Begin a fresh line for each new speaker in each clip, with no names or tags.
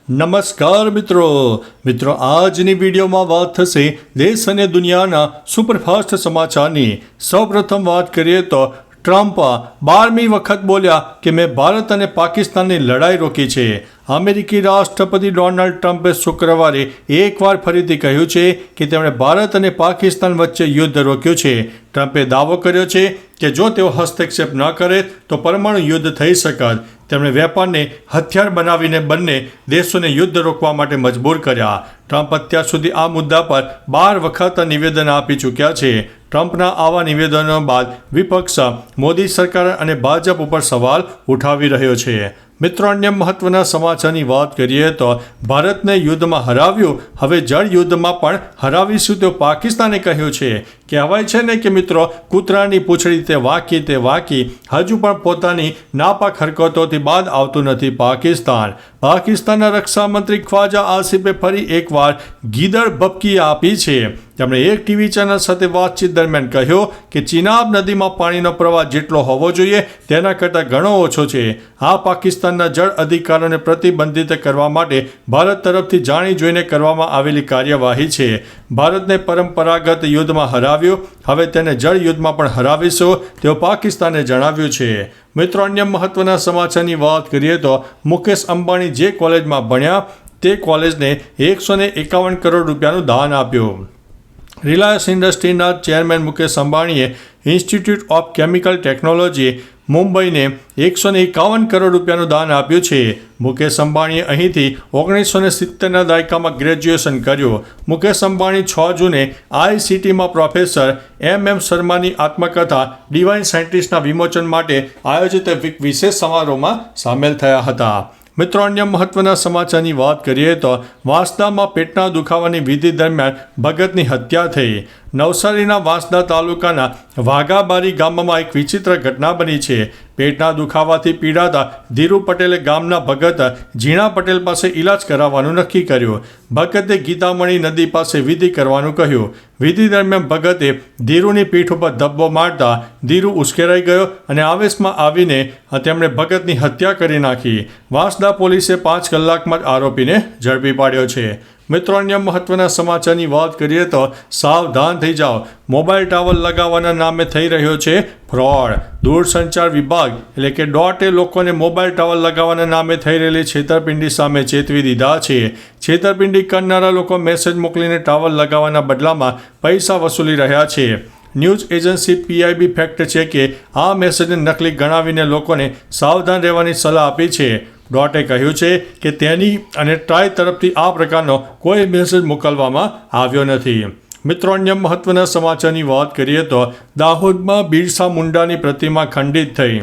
નમસ્કાર મિત્રો આજની વિડીયોમાં વાત થશે દેશ અને દુનિયાના સુપરફાસ્ટ સમાચારની। સૌપ્રથમ વાત કરીએ તો ટ્રમ્પ 12મી વખત બોલ્યા કે મેં ભારત અને પાકિસ્તાનની લડાઈ રોકી છે। અમેરિકી રાષ્ટ્રપતિ ડોનાલ્ડ ટ્રમ્પે શુક્રવારે એકવાર ફરીથી કહ્યું છે કે તેમણે ભારત અને પાકિસ્તાન વચ્ચે યુદ્ધ રોક્યું છે। ટ્રમ્પે દાવો કર્યો છે કે જો તેઓ હસ્તક્ષેપ ન કરે તો પરમાણુ યુદ્ધ થઈ શકત। તેમણે વેપારને હથિયાર બનાવીને બંને દેશોને યુદ્ધ રોકવા માટે મજબૂર કર્યા। ટ્રમ્પ અત્યાર સુધી આ મુદ્દા પર 12 વખત નિવેદન આપી ચૂક્યા છે। ટ્રમ્પના આવા નિવેદનો બાદ વિપક્ષ મોદી સરકાર અને ભાજપ ઉપર સવાલ ઉઠાવી રહ્યો છે। મિત્રો, અન્ય મહત્વના સમાચારની વાત કરીએ તો ભારતને યુદ્ધમાં હરાવ્યું, હવે જળ યુદ્ધમાં પણ હરાવીશું તેવું પાકિસ્તાને કહ્યું છે। કહેવાય છે ને કે મિત્રો, કૂતરાની પૂંછડી તે વાકી હજુ પણ પોતાની નાપાક હરકતોથી બાદ આવતું નથી પાકિસ્તાન। પાકિસ્તાનના રક્ષામંત્રી ખ્વાજા આસિફે ફરી એકવાર ગીદડ ભભકી આપી છે। તેમણે એક ટીવી ચેનલ સાથે વાતચીત દરમિયાન કહ્યું કે ચિનાબ નદીમાં પાણીનો પ્રવાહ જેટલો હોવો જોઈએ તેના કરતાં ઘણો ઓછો છે। આ પાકિસ્તાનના જળ અધિકારોને પ્રતિબંધિત કરવા માટે ભારત તરફથી જાણી જોઈને કરવામાં આવેલી કાર્યવાહી છે। ભારતને પરંપરાગત યુદ્ધમાં હરાવ્યું, હવે તેને જળ યુદ્ધમાં પણ હરાવીશું તેવું પાકિસ્તાને જણાવ્યું છે। મિત્રો, અન્ય મહત્વના સમાચારની વાત કરીએ તો મુકેશ અંબાણી જે કોલેજમાં ભણ્યા તે કોલેજને 151 કરોડ રૂપિયાનું દાન આપ્યું। રિલાયન્સ ઇન્ડસ્ટ્રીના ચેરમેન મુકેશ અંબાણીએ ઇન્સ્ટિટ્યૂટ ઓફ કેમિકલ ટેકનોલોજી મુંબઈને 151 કરોડ રૂપિયાનું દાન આપ્યું છે। મુકેશ અંબાણીએ અહીંથી 1970ના દાયકામાં ગ્રેજ્યુએશન કર્યું। મુકેશ અંબાણી 6 જૂને ICTમાં પ્રોફેસર MM શર્માની આત્મકથા ડિવાઇન સાયન્ટિસ્ટના વિમોચન માટે આયોજિત વિશેષ સમારોહમાં સામેલ થયા હતા। મિત્રો, અન્ય મહત્વના સમાચારની વાત કરીએ તો વાંસદામાં પેટના દુખાવાની વિધિ દરમિયાન ભગતની હત્યા થઈ। નવસારીના વાંસદા તાલુકાના વાઘાબારી ગામમાં એક વિચિત્ર ઘટના બની છે। પેટના દુખાવાથી પીડાતા ધીરુ પટેલે ગામના ભગત ઝીણા પટેલ પાસે ઇલાજ કરાવવાનું નક્કી કર્યું। ભગતે ગીતામણી નદી પાસે વિધિ કરવાનું કહ્યું। વિધિ દરમિયાન ભગતે ધીરુની પીઠ ઉપર ધબ્બો મારતા ધીરુ ઉશ્કેરાઈ ગયો અને આવેશમાં આવીને તેમણે ભગતની હત્યા કરી નાખી। વાંસદા પોલીસે 5 કલાકમાં જ આરોપીને ઝડપી પાડ્યો છે। મિત્રો, અન્ય મહત્વના સમાચારની વાત કરીએ તો સાવધાન થઈ જાઓ, મોબાઈલ ટાવર લગાવવાના નામે થઈ રહ્યો છે ફ્રોડ। દૂરસંચાર વિભાગ એટલે કે DOT લોકોને મોબાઈલ ટાવર લગાવવાના નામે થઈ રહેલી છેતરપિંડી સામે ચેતવી દીધા છે। છેતરપિંડી કરનારા લોકો મેસેજ મોકલીને ટાવર લગાવવાના બદલામાં પૈસા વસૂલી રહ્યા છે। ન્યૂઝ એજન્સી PIB ફેક્ટ છે કે આ મેસેજને નકલી ગણાવીને લોકોને સાવધાન રહેવાની સલાહ આપી છે। DOTે કહ્યું છે કે તેની અને ટ્રાય તરફથી આ પ્રકારનો કોઈ મેસેજ મોકલવામાં આવ્યો નથી। મિત્રો, અન્ય મહત્વના સમાચારની વાત કરીએ તો દાહોદમાં બિરસા મુંડાની પ્રતિમા ખંડિત થઈ।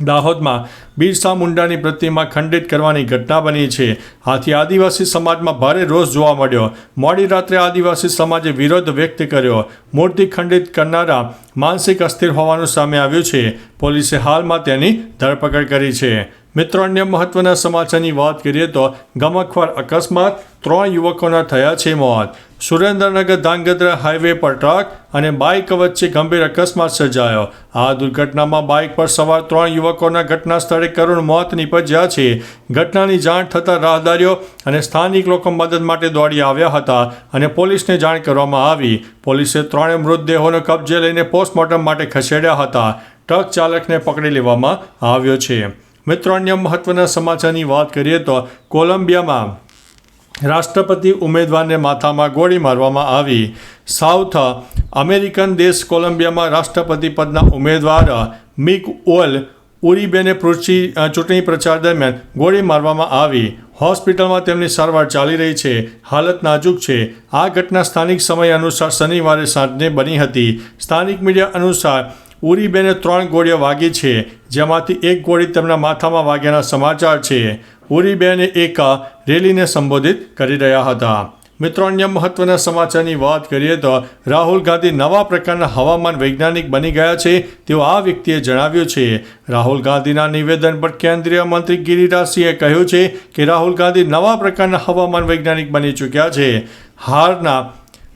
દાહોદમાં બિરસા મુંડાની પ્રતિમા ખંડિત કરવાની ઘટના બની છે। આથી આદિવાસી સમાજમાં ભારે રોષ જોવા મળ્યો। મોડી રાત્રે આદિવાસી સમાજે વિરોધ વ્યક્ત કર્યો। મૂર્તિ ખંડિત કરનારા માનસિક અસ્થિર હોવાનું સામે આવ્યું છે। પોલીસે હાલમાં તેની ધરપકડ કરી છે। મિત્રો, અન્ય મહત્વના સમાચારની વાત કરીએ તો ગમખ્વાર અકસ્માત, 3 યુવકોના થયા છે મોત। સુરેન્દ્રનગર ધાંગધ્રા હાઈવે પર ટ્રક અને બાઇક વચ્ચે ગંભીર અકસ્માત સર્જાયો। આ દુર્ઘટનામાં બાઇક પર સવાર 3 યુવકોના ઘટના સ્થળે કરુણ મોત નીપજ્યા છે। ઘટનાની જાણ થતાં રાહદારીઓ અને સ્થાનિક લોકો મદદ માટે દોડી આવ્યા હતા અને પોલીસને જાણ કરવામાં આવી। પોલીસે 3 મૃતદેહોનો કબજે લઈને પોસ્ટમોર્ટમ માટે ખસેડ્યા હતા। ટ્રક ચાલકને પકડી લેવામાં આવ્યો છે। મિત્રો, અન્ય મહત્વના સમાચારની વાત કરીએ તો કોલંબિયામાં રાષ્ટ્રપતિ ઉમેદવારને માથામાં ગોળી મારવામાં આવી। સાઉથ અમેરિકન દેશ કોલંબિયામાં રાષ્ટ્રપતિ પદના ઉમેદવાર મિગુએલ ઉરિબેને ચૂંટણી પ્રચાર દરમિયાન ગોળી મારવામાં આવી। હોસ્પિટલમાં તેમની સારવાર ચાલી રહી છે। હાલત નાજુક છે। આ ઘટના સ્થાનિક સમય અનુસાર શનિવારે સાંજે બની હતી। સ્થાનિક મીડિયા અનુસાર ઉરિબેને 3 ગોળીઓ વાગી છે, જેમાંથી 1 ગોળી તેમના માથામાં વાગ્યાના સમાચાર છે। ઉરિબેને એક રેલીને સંબોધિત કરી રહ્યા હતા। મિત્રો, અન્ય મહત્વના સમાચારની વાત કરીએ તો રાહુલ ગાંધી નવા પ્રકારના હવામાન વૈજ્ઞાનિક બની ગયા છે તેવું આ વ્યક્તિએ જણાવ્યું છે। રાહુલ ગાંધીના નિવેદન પર કેન્દ્રીય મંત્રી ગિરિરાજસિંહે કહ્યું છે કે રાહુલ ગાંધી નવા પ્રકારના હવામાન વૈજ્ઞાનિક બની ચૂક્યા છે।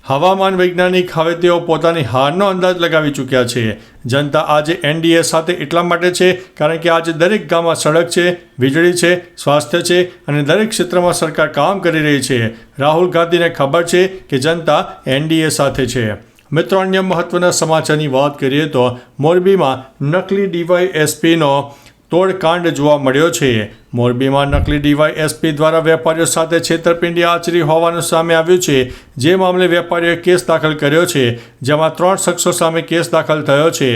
હવામાન વૈજ્ઞાનિક હવે તેઓ પોતાની હારનો અંદાજ લગાવી ચૂક્યા છે. જનતા આજે NDA સાથે એટલા માટે છે કારણ કે આજે દરેક ગામમાં સડક છે, વીજળી છે, સ્વાસ્થ્ય છે અને દરેક ક્ષેત્રમાં સરકાર કામ કરી રહી છે. રાહુલ ગાંધીને ખબર છે કે જનતા NDA સાથે છે. મિત્રો, અન્ય મહત્વના સમાચારની વાત કરીએ તો મોરબીમાં નકલી DYSPનો તોડકાંડ જોવા મળ્યો છે. મોરબીમાં નકલી DYSP દ્વારા વેપારીઓ સાથે છેતરપિંડી આચરી હોવાનું સામે આવ્યું છે. જે મામલે વેપારીઓએ કેસ દાખલ કર્યો છે, જેમાં 3 શખ્સો સામે કેસ દાખલ થયો છે.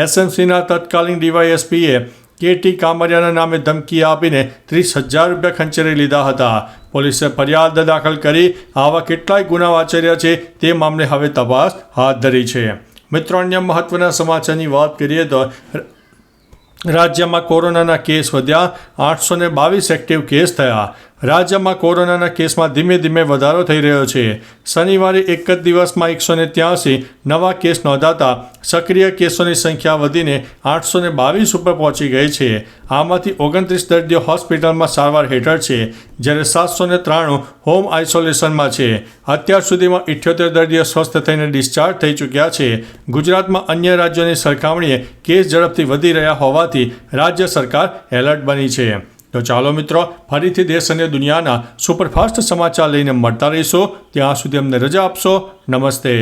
SMCના તત્કાલીન DYSPએ KT કામરિયાના નામે ધમકી આપીને 30,000 રૂપિયા ખંચેરી લીધા હતા. પોલીસે ફરિયાદ દાખલ કરી આવા કેટલાય ગુનાઓ આચર્યા છે તે મામલે હવે તપાસ હાથ ધરી છે. મિત્રો, અન્ય મહત્વના સમાચારની વાત કરીએ તો રાજ્યમાં કોરોનાના કેસ વધ્યા, 822 એક્ટિવ કેસ થયા. રાજ્યમાં કોરોનાના કેસમાં ધીમે ધીમે વધારો થઈ રહ્યો છે. શનિવારે એક જ દિવસમાં 183 નવા કેસ નોંધાતા સક્રિય કેસોની સંખ્યા વધીને 822 ઉપર પહોંચી ગઈ છે. આમાંથી 29 દર્દીઓ હોસ્પિટલમાં સારવાર હેઠળ છે, જ્યારે 793 હોમ આઇસોલેશનમાં છે. અત્યાર સુધીમાં 78 દર્દીઓ સ્વસ્થ થઈને ડિસ્ચાર્જ થઈ ચૂક્યા છે. ગુજરાતમાં અન્ય રાજ્યોની સરખામણીએ કેસ ઝડપથી વધી રહ્યા હોવાથી રાજ્ય સરકાર એલર્ટ બની છે. તો ચાલો મિત્રો, ફરીથી દેશ અને દુનિયાના સુપરફાસ્ટ સમાચાર લઈને મળતા રહીશું. ત્યાં સુધી અમને રજા આપશો. નમસ્તે.